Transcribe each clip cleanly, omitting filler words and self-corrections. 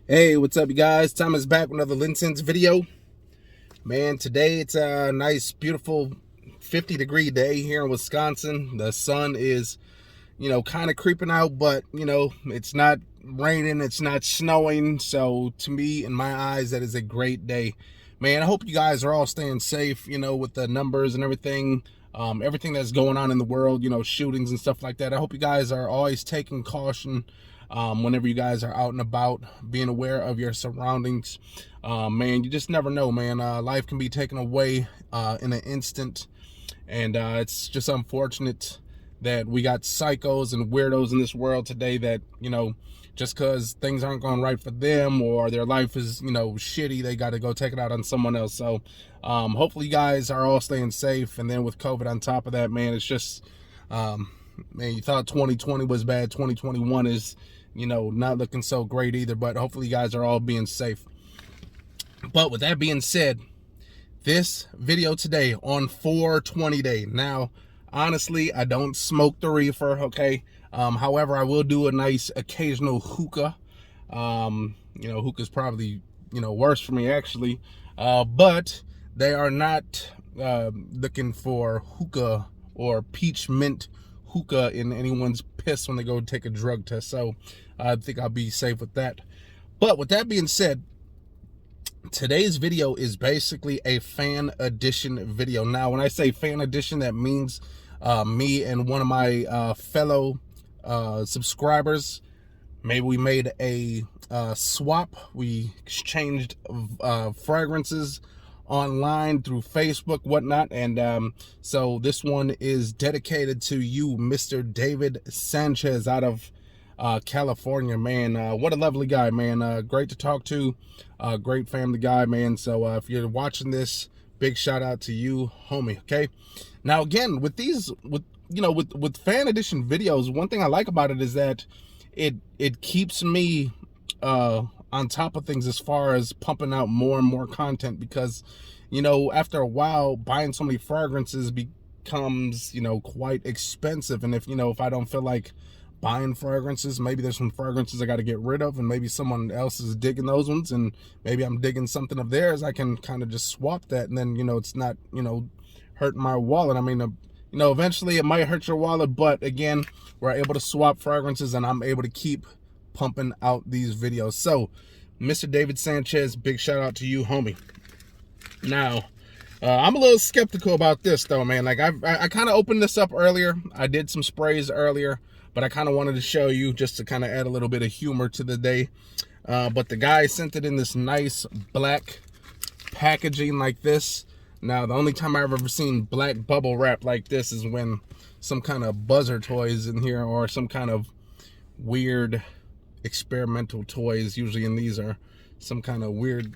Hey, what's up, you guys? Thomas back with another Linsense video. Man, today it's a nice, beautiful 50-degree day here in Wisconsin. The sun is, kind of creeping out, but, it's not raining, it's not snowing. So to me, in my eyes, that is a great day. Man, I hope you guys are all staying safe, with the numbers and everything. Everything that's going on in the world, shootings and stuff like that. I hope you guys are always taking caution whenever you guys are out and about, being aware of your surroundings. Man, you just never know, man. Life can be taken away in an instant, and it's just unfortunate that we got psychos and weirdos in this world today that, just because things aren't going right for them or their life is, shitty, they got to go take it out on someone else. So hopefully you guys are all staying safe. And then with COVID on top of that, man, it's just, man, you thought 2020 was bad. 2021 is, not looking so great either. But hopefully you guys are all being safe. But with that being said, this video today on 420 day. Now, honestly, I don't smoke the reefer, okay? However, I will do a nice occasional hookah. Hookah's probably, worse for me actually. But they are not looking for hookah or peach mint hookah in anyone's piss when they go take a drug test. So I think I'll be safe with that. But with that being said, today's video is basically a fan edition video. Now, when I say fan edition, that means me and one of my fellow subscribers, maybe we made a swap. We exchanged fragrances online through Facebook, whatnot, and so this one is dedicated to you, Mr. David Sanchez out of California, man. What a lovely guy, man. Great to talk to, great family guy, man. So if you're watching this, big shout out to you, homie. Okay, now again, with these, with fan edition videos, one thing I like about it is that it keeps me on top of things as far as pumping out more and more content, because after a while buying so many fragrances becomes quite expensive. And if I don't feel like buying fragrances, maybe there's some fragrances I got to get rid of, and maybe someone else is digging those ones, and maybe I'm digging something of theirs, I can kind of just swap that, and then it's not hurting my wallet. I mean, eventually it might hurt your wallet, but again, we're able to swap fragrances and I'm able to keep pumping out these videos. So Mr. David Sanchez, big shout out to you, homie. Now I'm a little skeptical about this though, man. Like I kind of opened this up earlier, I did some sprays earlier, but I kind of wanted to show you just to kind of add a little bit of humor to the day. But the guy sent it in this nice black packaging like this. Now, the only time I've ever seen black bubble wrap like this is when some kind of buzzer toys in here, or some kind of weird experimental toys. Usually in these are some kind of weird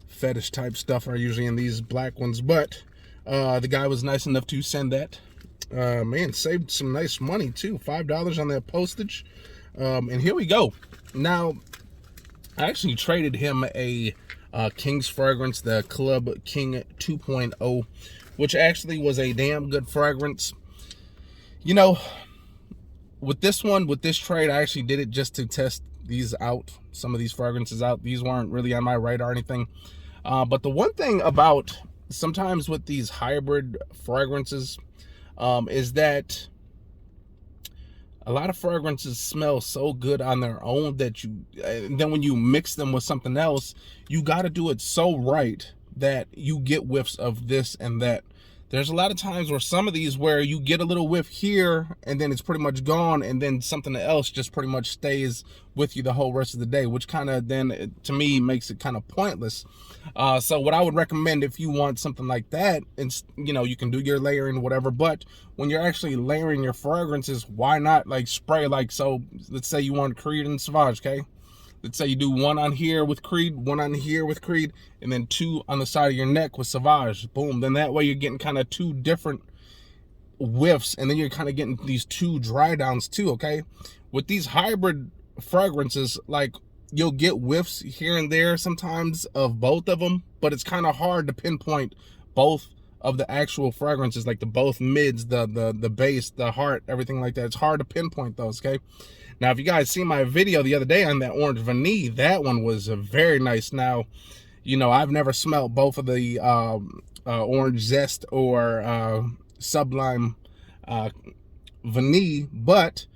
fetish type stuff are usually in these black ones. But the guy was nice enough to send that. Man, saved some nice money too, $5 on that postage. And here we go. Now, I actually traded him a King's fragrance, the Club King 2.0, which actually was a damn good fragrance. With this trade, I actually did it just to test these out, some of these fragrances out. These weren't really on my radar or anything. But the one thing about sometimes with these hybrid fragrances is that a lot of fragrances smell so good on their own that then when you mix them with something else, you got to do it so right that you get whiffs of this and that. There's a lot of times where some of these where you get a little whiff here and then it's pretty much gone, and then something else just pretty much stays with you the whole rest of the day, which kind of then to me makes it kind of pointless. So what I would recommend, if you want something like that, and you can do your layering, whatever, but when you're actually layering your fragrances, why not like spray, like, so let's say you want Creed and Sauvage, okay? Let's say you do one on here with Creed, one on here with Creed, and then two on the side of your neck with Sauvage. Boom. Then that way you're getting kind of two different whiffs, and then you're kind of getting these two dry downs too, okay? With these hybrid fragrances, like, you'll get whiffs here and there sometimes of both of them, but it's kind of hard to pinpoint both of the actual fragrances, like the both mids, the base, the heart, everything like that. It's hard to pinpoint those, okay? Now, if you guys see my video the other day on that orange vanille, that one was very nice. Now, you know, I've never smelled both of the orange zest or sublime vanille, but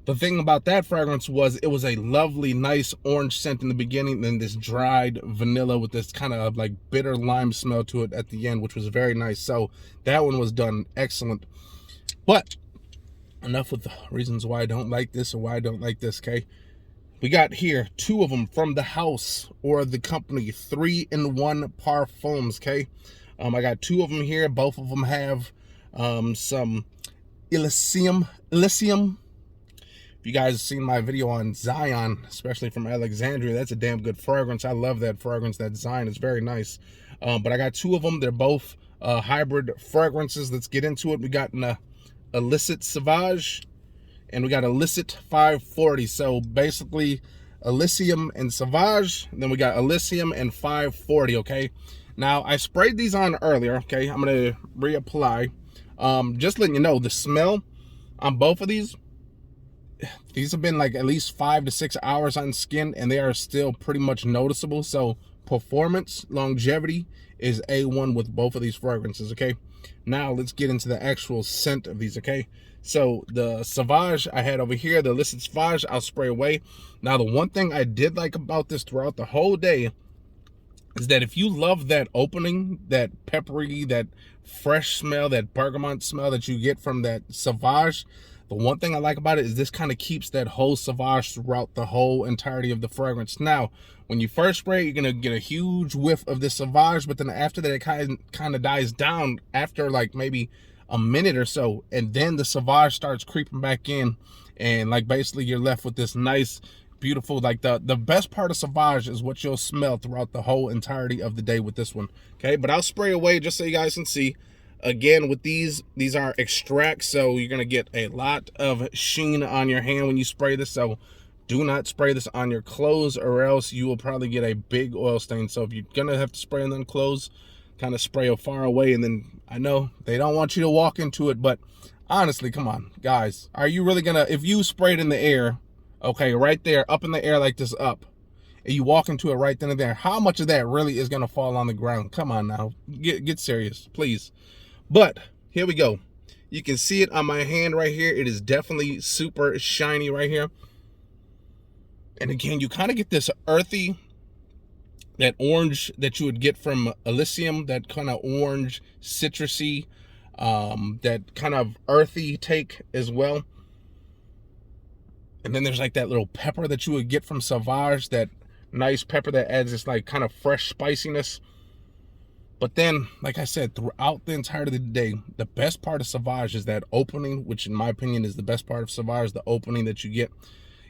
the thing about that fragrance was it was a lovely, nice orange scent in the beginning, then this dried vanilla with this kind of like bitter lime smell to it at the end, which was very nice. So that one was done excellent. But enough with the reasons why I don't like this or why I don't like this, okay? We got here 2 of them from the house or the company, 3-in-1 Parfums, okay? I got 2 of them here. Both of them have some Elysium. If you guys have seen my video on Zion, especially from Alexandria, that's a damn good fragrance. I love that fragrance. That Zion is very nice. But I got 2 of them. They're both hybrid fragrances. Let's get into it. We got an Illicit Sauvage and we got Illicit 540. So basically Elysium and Sauvage. Then we got Elysium and 540, okay? Now, I sprayed these on earlier, okay? I'm going to reapply. Just letting you know, the smell on both of these have been like at least 5 to 6 hours on skin, and they are still pretty much noticeable. So performance, longevity is A1 with both of these fragrances, okay? Now let's get into the actual scent of these, okay? So the Sauvage I had over here, the Illicit Sauvage, I'll spray away. Now the one thing I did like about this throughout the whole day is that if you love that opening, that peppery, that fresh smell, that bergamot smell that you get from that Sauvage, the one thing I like about it is this kind of keeps that whole Sauvage throughout the whole entirety of the fragrance. Now, when you first spray, you're going to get a huge whiff of the Sauvage, but then after that, it kind of dies down after like maybe a minute or so, and then the Sauvage starts creeping back in, and like basically you're left with this nice, beautiful, like the best part of Sauvage is what you'll smell throughout the whole entirety of the day with this one, okay? But I'll spray away just so you guys can see. Again, with these are extracts, so you're gonna get a lot of sheen on your hand when you spray this. So do not spray this on your clothes, or else you will probably get a big oil stain. So if you're gonna have to spray on clothes, kind of spray far away. And then I know they don't want you to walk into it, but honestly, come on, guys, are you really gonna, if you spray it in the air, okay, right there, up in the air like this, up, and you walk into it right then and there, how much of that really is gonna fall on the ground? Come on now, get serious, please. But here we go. You can see it on my hand right here. It is definitely super shiny right here. And again, you kind of get this earthy, that orange that you would get from Elysium, that kind of orange, citrusy, that kind of earthy take as well. And then there's like that little pepper that you would get from Sauvage, that nice pepper that adds this like kind of fresh spiciness. But then, like I said, throughout the entirety of the day, the best part of Sauvage is that opening, which in my opinion is the best part of Sauvage, the opening that you get.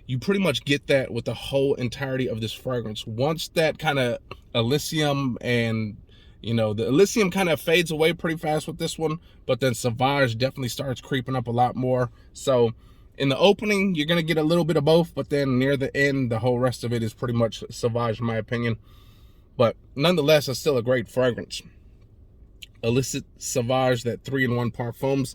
You pretty much get that with the whole entirety of this fragrance. Once that kind of Elysium and, you know, the Elysium kind of fades away pretty fast with this one, but then Sauvage definitely starts creeping up a lot more. So in the opening, you're going to get a little bit of both, but then near the end, the whole rest of it is pretty much Sauvage in my opinion. But nonetheless, it's still a great fragrance. Illicit Sauvage, that 3-in-1 Parfums.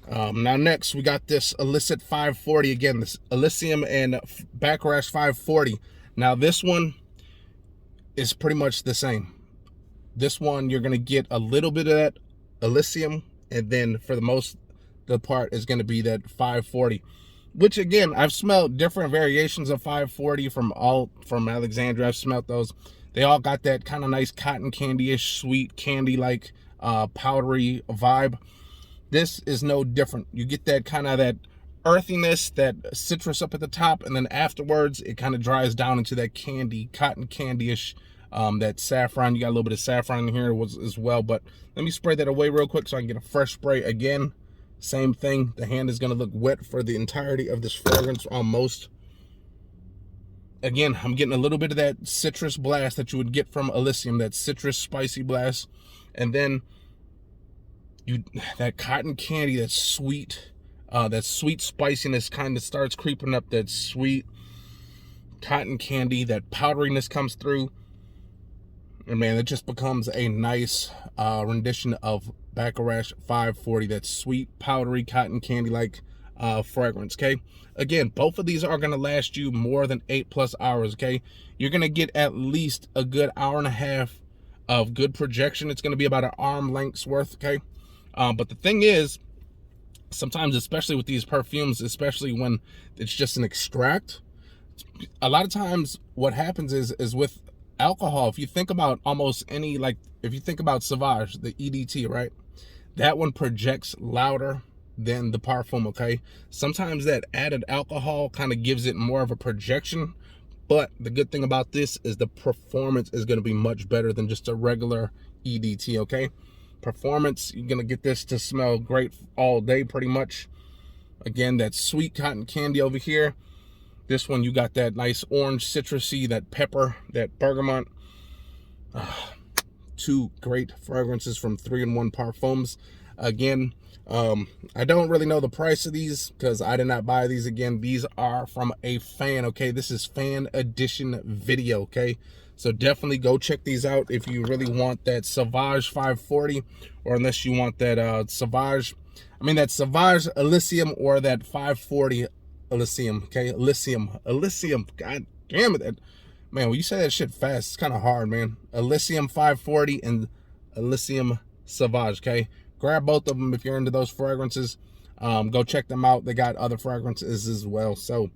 Now next, we got this Illicit 540. Again, this Elysium and Baccarat 540. Now this one is pretty much the same. This one, you're going to get a little bit of that Elysium, and then for the part is going to be that 540. Which again, I've smelled different variations of 540 from Alexandria. I've smelled those. They all got that kind of nice cotton candy-ish, sweet candy-like powdery vibe. This is no different. You get that kind of that earthiness, that citrus up at the top, and then afterwards it kind of dries down into that candy, cotton candy-ish, that saffron. You got a little bit of saffron in here as well, but let me spray that away real quick so I can get a fresh spray. Again, same thing. The hand is going to look wet for the entirety of this fragrance almost. Again, I'm getting a little bit of that citrus blast that you would get from Elysium, that citrus spicy blast. And then that cotton candy, that sweet spiciness kind of starts creeping up, that sweet cotton candy, that powderiness comes through. And man, it just becomes a nice rendition of Baccarat 540, that sweet, powdery, cotton candy-like fragrance, okay? Again, both of these are going to last you more than 8+ hours, okay? You're going to get at least a good hour and a half of good projection. It's going to be about an arm length's worth, okay? But the thing is, sometimes, especially with these perfumes, especially when it's just an extract, a lot of times what happens is with alcohol, if you think about almost any, like if you think about Sauvage, the EDT, right? That one projects louder than the Parfum, okay? Sometimes that added alcohol kind of gives it more of a projection, but the good thing about this is the performance is going to be much better than just a regular EDT, okay? Performance, you're going to get this to smell great all day pretty much. Again, that sweet cotton candy over here. This one, you got that nice orange citrusy, that pepper, that bergamot. Two great fragrances from 3-in-1 Parfums. Again, I don't really know the price of these because I did not buy these. Again, these are from a fan, okay? This is fan edition video, okay? So definitely go check these out if you really want that Sauvage 540, or unless you want that Sauvage Elysium, or that 540 Elysium, okay? Elysium, god damn it. Man, when you say that shit fast, it's kind of hard, man. Elysium 540 and Elysium Sauvage, okay? Grab both of them if you're into those fragrances. Go check them out. They got other fragrances as well. So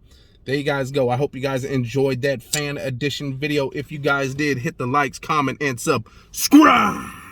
there you guys go. I hope you guys enjoyed that fan edition video. If you guys did, hit the likes, comment, and subscribe.